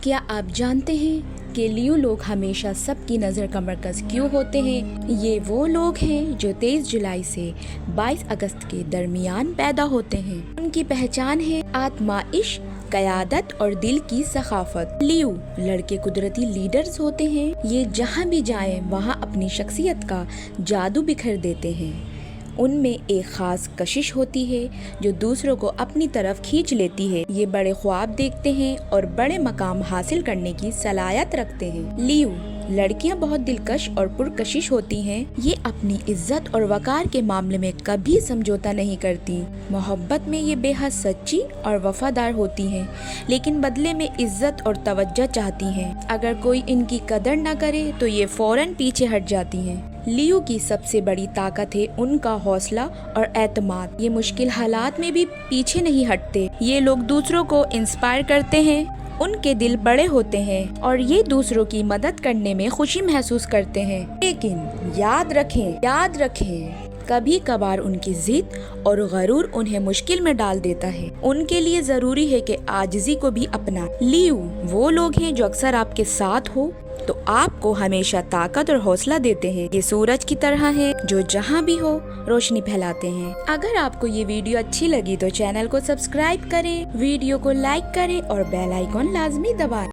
کیا آپ جانتے ہیں کہ لیو لوگ ہمیشہ سب کی نظر کا مرکز کیوں ہوتے ہیں؟ یہ وہ لوگ ہیں جو 23 جولائی سے 22 اگست کے درمیان پیدا ہوتے ہیں۔ ان کی پہچان ہے آتمائش، قیادت اور دل کی ثقافت۔ لیو لڑکے قدرتی لیڈرز ہوتے ہیں۔ یہ جہاں بھی جائیں وہاں اپنی شخصیت کا جادو بکھیر دیتے ہیں۔ ان میں ایک خاص کشش ہوتی ہے جو دوسروں کو اپنی طرف کھینچ لیتی ہے۔ یہ بڑے خواب دیکھتے ہیں اور بڑے مقام حاصل کرنے کی صلاحیت رکھتے ہیں۔ لیو لڑکیاں بہت دلکش اور پرکشش ہوتی ہیں۔ یہ اپنی عزت اور وقار کے معاملے میں کبھی سمجھوتا نہیں کرتی۔ محبت میں یہ بے حد سچی اور وفادار ہوتی ہیں، لیکن بدلے میں عزت اور توجہ چاہتی ہیں۔ اگر کوئی ان کی قدر نہ کرے تو یہ فوراً پیچھے ہٹ جاتی ہیں۔ لیو کی سب سے بڑی طاقت ہے ان کا حوصلہ اور اعتماد۔ یہ مشکل حالات میں بھی پیچھے نہیں ہٹتے۔ یہ لوگ دوسروں کو انسپائر کرتے ہیں، ان کے دل بڑے ہوتے ہیں اور یہ دوسروں کی مدد کرنے میں خوشی محسوس کرتے ہیں۔ لیکن یاد رکھیں کبھی کبھار ان کی ضد اور غرور انہیں مشکل میں ڈال دیتا ہے۔ ان کے لیے ضروری ہے کہ عاجزی کو بھی اپنا۔ لیو وہ لوگ ہیں جو اکثر آپ کے ساتھ ہو تو آپ کو ہمیشہ طاقت اور حوصلہ دیتے ہیں۔ یہ سورج کی طرح ہیں جو جہاں بھی ہو روشنی پھیلاتے ہیں۔ اگر آپ کو یہ ویڈیو اچھی لگی تو چینل کو سبسکرائب کریں، ویڈیو کو لائک کریں اور بیل آئیکن لازمی دبائیں۔